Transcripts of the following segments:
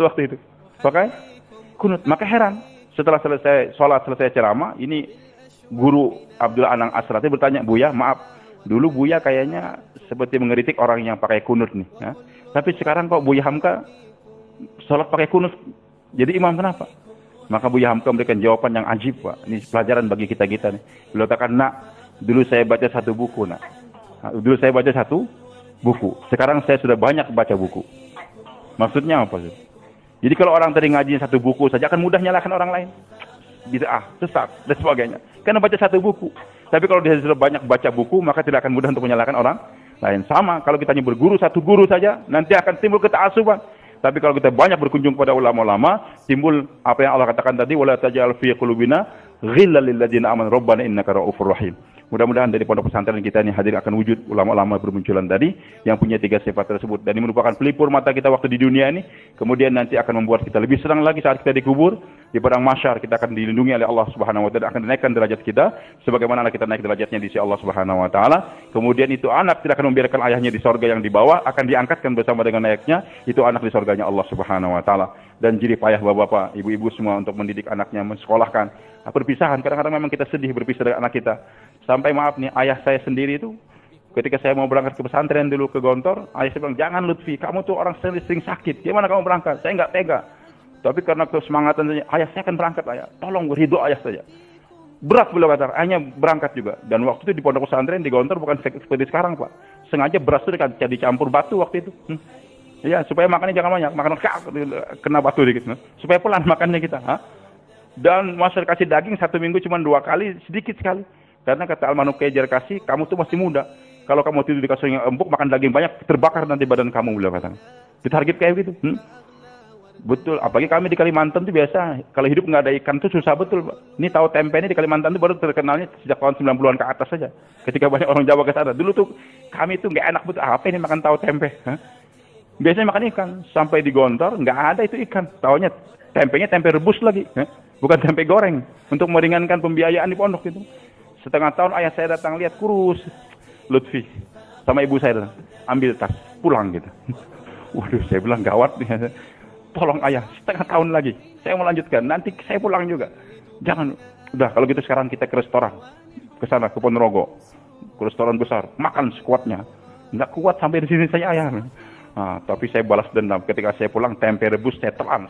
waktu itu. Pakai kunut. Maka heran. Setelah selesai sholat, selesai ceramah, ini guru Abdullah Anang Asrati bertanya, Buya, maaf, dulu Buya kayaknya seperti mengeritik orang yang pakai kunut nih. Ya. Tapi sekarang kok Buya Hamka sholat pakai kunut. Jadi imam kenapa? Maka Buya Hamka memberikan jawaban yang ajib, Pak. Ini pelajaran bagi kita-kita nih. Beliau katakan, nak, dulu saya baca satu buku, nak. Dulu saya baca satu buku. Sekarang saya sudah banyak baca buku. Maksudnya apa sih? Jadi kalau orang tadi ngaji satu buku saja akan mudah nyalahkan orang lain. Bid'ah, sesat, dan sebagainya. Karena baca satu buku. Tapi kalau dia sudah banyak baca buku, maka tidak akan mudah untuk menyalahkan orang lain. Sama, kalau kita hanya berguru satu guru saja, nanti akan timbul keta'asuban. Tapi kalau kita banyak berkunjung kepada ulama-ulama, timbul apa yang Allah katakan tadi, wala taj'al fi qulubina ghillal lil ladzina amanu rabbana innaka ra'ufur rahim. Mudah-mudahan dari pondok pesantren kita ini hadir akan wujud ulama-ulama bermunculan tadi yang punya 3 sifat tersebut, dan ini merupakan pelipur mata kita waktu di dunia ini, kemudian nanti akan membuat kita lebih senang lagi saat kita dikubur di padang mahsyar. Kita akan dilindungi oleh Allah Subhanahu wa taala, akan dinaikkan derajat kita sebagaimana kita naik derajatnya di sisi Allah Subhanahu wa taala. Kemudian itu anak tidak akan membiarkan ayahnya di sorga yang di bawah, akan diangkatkan bersama dengan ayahnya, itu anak di sorganya Allah Subhanahu wa taala. Dan jerih payah bapak-bapak, ibu-ibu semua untuk mendidik anaknya, mensekolahkan. Perpisahan, kadang-kadang memang kita sedih berpisah dengan anak kita. Sampai maaf nih, ayah saya sendiri itu ketika saya mau berangkat ke pesantren dulu ke Gontor, ayah saya bilang, jangan Lutfi, kamu tuh orang sering sakit, gimana kamu berangkat? Saya nggak tega. Tapi karena kesemangatan saja, ayah saya akan berangkat, ayah. Tolong ridho ayah saja. Berat beliau kata, ayahnya berangkat juga. Dan waktu itu di pondok pesantren di Gontor bukan seperti sekarang, Pak. Sengaja beras itu dicampur batu waktu itu. Ya, supaya makannya jangan banyak, makan kena batu dikit. Supaya pelan makannya kita. Dan masyarakat kasih daging 1 minggu cuma 2 kali, sedikit sekali. Karena kata almarhum Kiai Jarkasi, kamu tuh masih muda. Kalau kamu tidur di kasur yang empuk, makan daging banyak, terbakar nanti badan kamu, beliau kata. Ditarget kayak gitu. Betul, apalagi kami di Kalimantan tuh biasa, kalau hidup nggak ada ikan tuh susah betul, Pak. Ini tahu tempe ini di Kalimantan tuh baru terkenalnya sejak tahun 90-an ke atas saja. Ketika banyak orang Jawa ke sana. Dulu tuh kami tuh nggak enak betul, apa ini makan tahu tempe. Biasanya makan ikan, sampai di Gontor nggak ada itu ikan. Taunya tempenya tempe rebus lagi, bukan tempe goreng. Untuk meringankan pembiayaan di pondok itu. Setengah tahun ayah saya datang lihat kurus, Lutfi sama ibu saya datang, ambil tas pulang gitu. Waduh, saya bilang gawat nih. Tolong ayah, setengah tahun lagi saya mau lanjutkan, nanti saya pulang juga. Jangan, udah kalau gitu sekarang kita ke restoran, ke sana ke Ponorogo, ke restoran besar, makan sekuatnya. Nggak kuat sampai di sini saya ayah. Tapi saya balas dendam. Ketika saya pulang, tempe rebus saya telan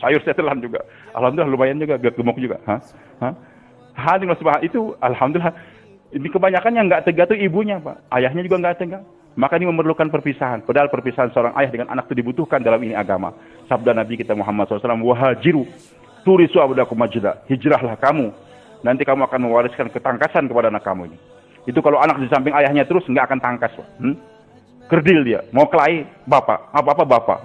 sayur saya telan juga. Alhamdulillah lumayan juga, gemuk juga. Hadir itu, alhamdulillah. Ini kebanyakan yang nggak tega tuh ibunya, Pak. Ayahnya juga nggak tega. Maka ini memerlukan perpisahan. Padahal perpisahan seorang ayah dengan anak itu dibutuhkan dalam ini agama. Sabda Nabi kita Muhammad SAW, wahajiru turisu abdakum majda. Hijrahlah kamu. Nanti kamu akan mewariskan ketangkasan kepada anak kamu ini. Itu kalau anak di samping ayahnya terus nggak akan tangkas, Pak. Kerdil dia. Mau kelahi bapak, apa-apa bapak.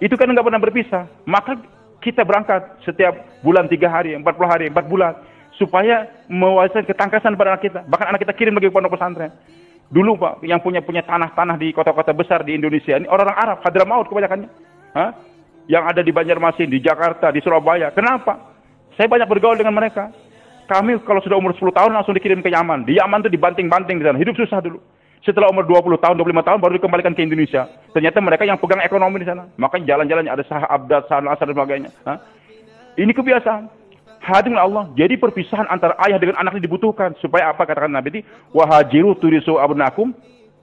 Itu kan nggak pernah berpisah. Maka kita berangkat setiap bulan 3 hari, 40 hari, 4 bulan. Supaya mewariskan ketangkasan pada anak kita. Bahkan anak kita kirim lagi ke pondok pesantren. Dulu, Pak, yang punya tanah-tanah di kota-kota besar di Indonesia, ini orang-orang Arab, Hadramaut kebanyakannya. Yang ada di Banjarmasin, di Jakarta, di Surabaya. Kenapa? Saya banyak bergaul dengan mereka. Kami kalau sudah umur 10 tahun langsung dikirim ke Yaman. Di Yaman itu dibanting-banting di sana. Hidup susah dulu. Setelah umur 20 tahun, 25 tahun baru dikembalikan ke Indonesia. Ternyata mereka yang pegang ekonomi di sana. Makanya jalan-jalannya ada Sah Abdad, Sah Al-Asar dan sebagainya. Ini kebiasaan. Hadir Allah. Jadi perpisahan antara ayah dengan anak ini dibutuhkan. Supaya apa katakan Nabi ini? Wahajiru turisu abnakum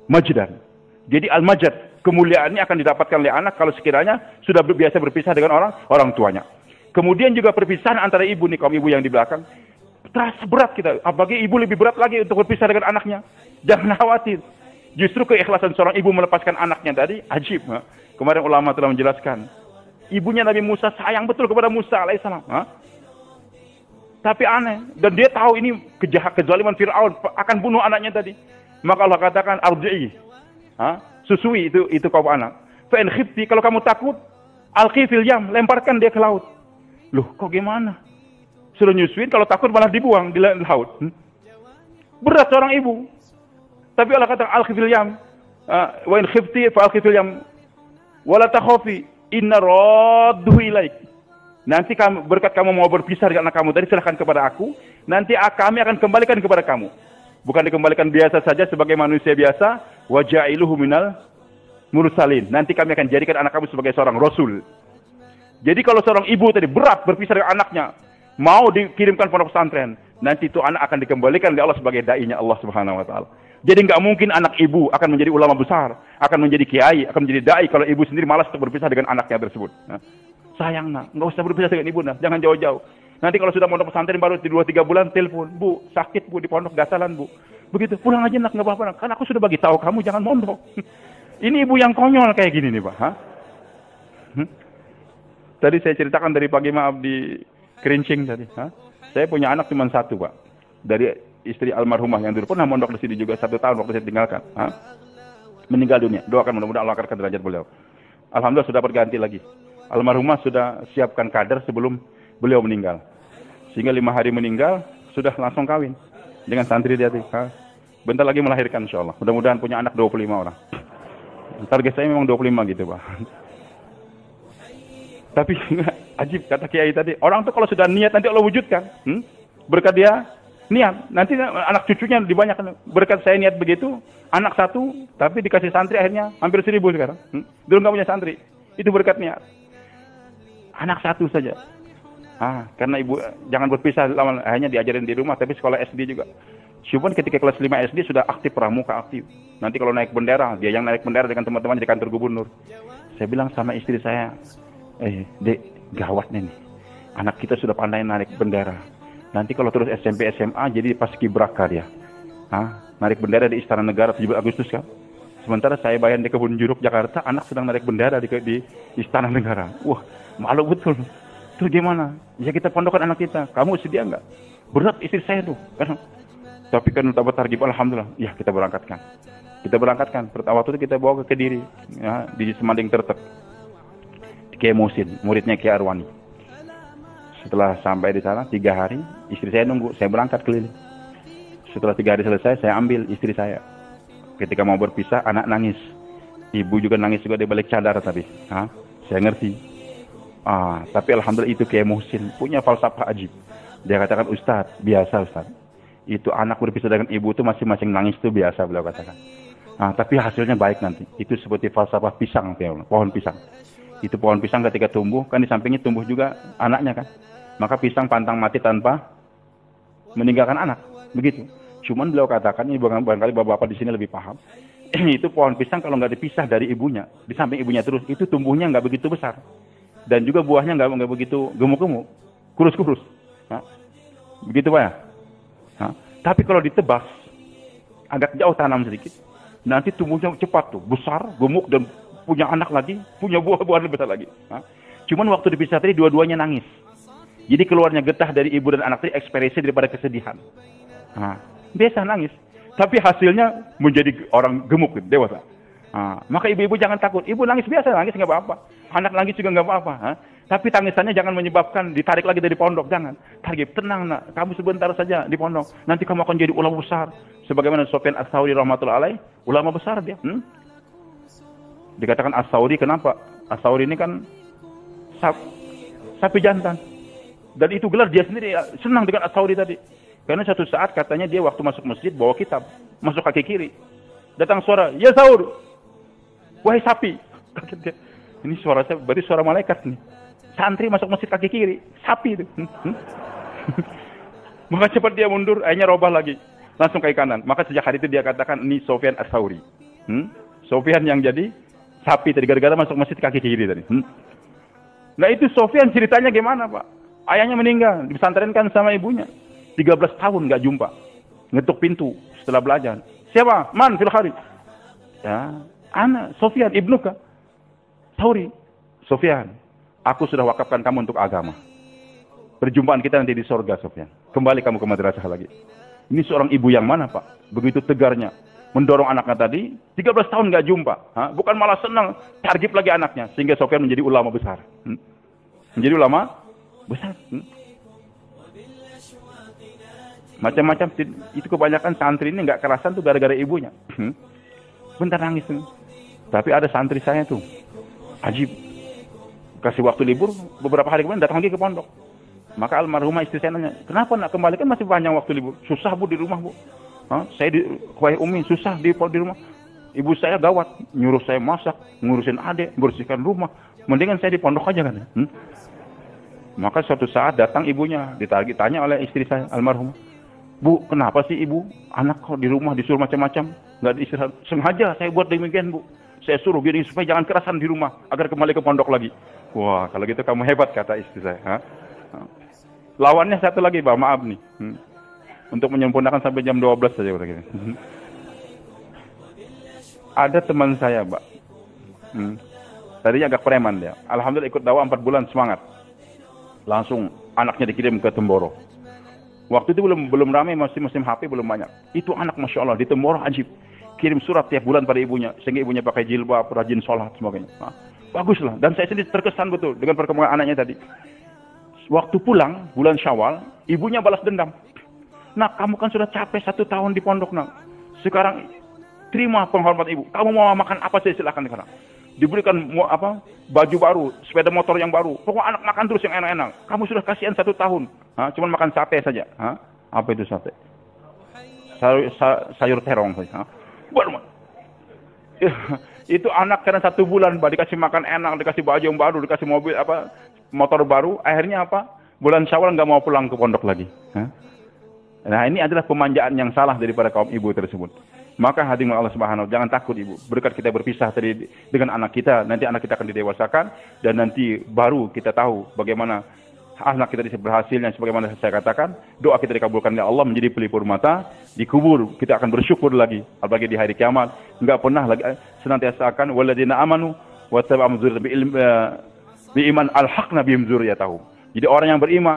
majdan. Jadi al-majad, kemuliaan ini akan didapatkan oleh anak kalau sekiranya sudah biasa berpisah dengan orang tuanya. Kemudian juga perpisahan antara ibu nih, kaum ibu yang di belakang. Terasa berat kita. Apalagi ibu lebih berat lagi untuk berpisah dengan anaknya. Jangan khawatir. Justru keikhlasan seorang ibu melepaskan anaknya tadi, ajib. Kemarin ulama telah menjelaskan. Ibunya Nabi Musa sayang betul kepada Musa alaihissalam. Tapi aneh. Dan dia tahu ini kezaliman Fir'aun akan bunuh anaknya tadi. Maka Allah katakan, arji'i. Susui itu kaum anak. Fa'in khifti, kalau kamu takut, alqi fil yam, lemparkan dia ke laut. Loh, kok gimana? Suruh nyusuin, kalau takut malah dibuang di laut. Berat seorang ibu. Tapi Allah kata alqi fil yam, wa in khifti fa alqi fil yam, wala takhafi, inna radduhu ilaik. Nanti berkat kamu mau berpisah dengan anak kamu tadi, serahkan kepada aku. Nanti kami akan kembalikan kepada kamu. Bukan dikembalikan biasa saja sebagai manusia biasa. Wa ja'iluhu minal mursalin. Nanti kami akan jadikan anak kamu sebagai seorang rasul. Jadi kalau seorang ibu tadi berat berpisah dengan anaknya, mau dikirimkan pondok pesantren, nanti itu anak akan dikembalikan oleh Allah sebagai dai-nya Allah Subhanahu wa taala. Jadi nggak mungkin anak ibu akan menjadi ulama besar, akan menjadi kiai, akan menjadi dai kalau ibu sendiri malas untuk berpisah dengan anaknya tersebut. Nah, sayang nak, nggak usah berpisah dengan ibu, nah, jangan jauh-jauh. Nanti kalau sudah pondok pesantren baru 2-3 bulan telepon, Bu, sakit Bu di pondok gasalan Bu. Begitu, pulang aja nak, nggak apa-apa. Kan aku sudah bagi tahu kamu jangan mondok. Ini ibu yang konyol kayak gini nih Pak. Hah? Tadi saya ceritakan dari pagi maaf di Kerincing tadi. Hah? Saya punya anak cuma satu Pak. Dari istri almarhumah yang dulu pernah mondok di sini juga 1 tahun waktu saya tinggalkan. Hah? Meninggal dunia. Doakan mudah-mudahan Allah angkat derajat beliau. Alhamdulillah sudah berganti lagi. Almarhumah sudah siapkan kader sebelum beliau meninggal. Sehingga 5 hari meninggal sudah langsung kawin dengan santri dia tadi. Bentar lagi melahirkan insyaallah. Mudah-mudahan punya anak 25 orang. Target saya memang 25 gitu Pak. Tapi ajib kata Kiai tadi, orang tuh kalau sudah niat nanti Allah wujudkan. Berkat dia niat, nanti anak cucunya dibanyakan. Berkat saya niat begitu, anak 1, tapi dikasih santri akhirnya hampir 1000 sekarang. Dulu nggak punya santri, itu berkat niat. Anak 1 saja. Karena ibu jangan berpisah, hanya diajarin di rumah, tapi sekolah SD juga. Cuman ketika kelas 5 SD sudah aktif pramuka aktif. Nanti kalau naik bendera, dia yang naik bendera dengan teman-teman di kantor gubernur. Saya bilang sama istri saya, Dek, gawat nih. Anak kita sudah pandai narik bendera. Nanti kalau terus SMP SMA jadi paskibraka dia. Narik bendera di Istana Negara 17 Agustus kan. Sementara saya bayar di Kebun Jeruk Jakarta, anak sedang narik bendera di Istana Negara. Wah, malu betul. Terus gimana? Ya kita pondokkan anak kita. Kamu sedia nggak? Berat istri saya tuh. Tapi kan dapat targib, alhamdulillah. Ya kita berangkatkan. Pertama waktu itu kita bawa ke Kediri, ya, di Semanding Tertek. Kiai Musin, muridnya Kiai Arwani. Setelah sampai di sana 3 hari, istri saya nunggu, saya berangkat keliling. Setelah 3 hari selesai, saya ambil istri saya. Ketika mau berpisah, anak nangis. Ibu juga nangis juga di balik cadar tadi. Saya ngerti. Tapi alhamdulillah itu Kiai Musin punya falsafah ajib. Dia katakan, Ustaz, biasa Ustaz. Itu anak berpisah dengan ibu itu masing-masing nangis itu biasa, beliau katakan. Tapi hasilnya baik nanti. Itu seperti falsafah pisang, pohon pisang. Itu pohon pisang ketika tumbuh, kan di sampingnya tumbuh juga anaknya kan. Maka pisang pantang mati tanpa meninggalkan anak. Begitu. Cuman beliau katakan, ini barangkali bapak-bapak di sini lebih paham. Itu pohon pisang kalau nggak dipisah dari ibunya, di samping ibunya terus, itu tumbuhnya nggak begitu besar. Dan juga buahnya nggak begitu gemuk-gemuk, kurus-kurus. Begitu Pak ya? Tapi kalau ditebas, agak jauh tanam sedikit, nanti tumbuhnya cepat tuh, besar, gemuk, dan punya anak lagi, punya buah-buahan lebih besar lagi. Cuman waktu dipisah tadi dua-duanya nangis. Jadi keluarnya getah dari ibu dan anak tadi ekspresi daripada kesedihan. Biasa nangis. Tapi hasilnya menjadi orang gemuk, dewasa. Maka ibu-ibu jangan takut. Ibu nangis biasa, nangis nggak apa-apa. Anak nangis juga nggak apa-apa. Tapi tangisannya jangan menyebabkan ditarik lagi dari pondok. Jangan. Target, tenang nak. Kamu sebentar saja di pondok. Nanti kamu akan jadi ulama besar. Sebagaimana Sufyan Ats-Tsauri rahmatullahi alaih, ulama besar dia. Dikatakan Ats-Tsauri, kenapa? Ats-Tsauri ini kan sapi jantan. Dan itu gelar dia sendiri senang dengan Ats-Tsauri tadi. Karena satu saat katanya dia waktu masuk masjid bawa kitab, masuk kaki kiri. Datang suara, "Ya Tsaur, wahai sapi." Kaget dia. Ini suara saya, berarti suara malaikat nih. Santri masuk masjid kaki kiri, sapi itu. Maka cepat dia mundur, akhirnya robah lagi. Langsung kaki kanan. Maka sejak hari itu dia katakan, ini Sufyan Ats-Tsauri. Sufyan yang jadi sapi tadi, gara-gara masuk masjid kaki kiri tadi. Nah itu Sufyan ceritanya gimana Pak? Ayahnya meninggal, disantrenkan sama ibunya. 13 tahun nggak jumpa. Ngetuk pintu setelah belajar. Siapa? Man fil kharij. Ya, ana Sufyan ibnuka. Tsauri. Sufyan, aku sudah wakafkan kamu untuk agama. Perjumpaan kita nanti di surga, Sufyan. Kembali kamu ke madrasah lagi. Ini seorang ibu yang mana, Pak? Begitu tegarnya. Mendorong anaknya tadi, 13 tahun nggak jumpa. Bukan malah senang, targib lagi anaknya. Sehingga Sufyan menjadi ulama besar. Menjadi ulama besar. Macam-macam. Itu kebanyakan santri ini nggak kerasan tuh gara-gara ibunya. Bentar nangis tuh. Tapi ada santri saya tuh. Ajib. Kasih waktu libur, beberapa hari kemudian datang lagi ke pondok. Maka almarhumah istri saya nanya, kenapa nak kembali? Kan masih panjang waktu libur. Susah Bu di rumah Bu. Saya di Kuwai Umi, susah di rumah. Ibu saya gawat, nyuruh saya masak, ngurusin adik, bersihkan rumah. Mendingan saya di pondok aja kan. Maka suatu saat datang ibunya, ditanya oleh istri saya, almarhumah. Bu, kenapa sih ibu? Anak kok di rumah disuruh macam-macam, nggak diistirahat. Sengaja saya buat demikian, Bu. Saya suruh biar supaya jangan kerasan di rumah, agar kembali ke pondok lagi. Wah, kalau gitu kamu hebat, kata istri saya. Lawannya satu lagi, Pak, maaf nih. Untuk menyempurnakan sampai jam 12 saja. Ada teman saya, Pak. Tadinya agak preman dia. Alhamdulillah ikut dakwah 4 bulan, semangat. Langsung anaknya dikirim ke Temboro. Waktu itu belum ramai, masih musim HP, belum banyak. Itu anak Masya Allah, di Temboro ajib. Kirim surat tiap bulan pada ibunya. Sehingga ibunya pakai jilbab, rajin sholat, sebagainya. Baguslah. Dan saya sendiri terkesan betul dengan perkembangan anaknya tadi. Waktu pulang, bulan Syawal, ibunya balas dendam. Nak, kamu kan sudah capek 1 tahun di pondok, nak. Sekarang terima penghormatan ibu. Kamu mau makan apa saja silakan sekarang. Diberikan baju baru, sepeda motor yang baru. Pokoknya anak makan terus yang enak-enak. Kamu sudah kasihan 1 tahun. Cuman makan sate saja. Apa itu sate? Sayur terong saja. Baru. Itu anak karena 1 bulan, dikasih makan enak, dikasih baju yang baru, dikasih mobil motor baru. Akhirnya bulan Syawal nggak mau pulang ke pondok lagi. Nah, ini adalah pemanjaan yang salah daripada kaum ibu tersebut. Maka hadirin Allah Subhanahu wa ta'ala, jangan takut ibu. Berkat kita berpisah tadi dengan anak kita, nanti anak kita akan didewasakan dan nanti baru kita tahu bagaimana anak kita bisa berhasil. Dan sebagaimana saya katakan, doa kita dikabulkan oleh Allah menjadi pelipur mata, dikubur kita akan bersyukur lagi, apalagi di hari kiamat. Enggak pernah lagi senantiasa akan walladzina amanu wa tabi'ahum dzurriyyatahum bi iman alhaqna bihim dzurriyyatahum. Jadi orang yang beriman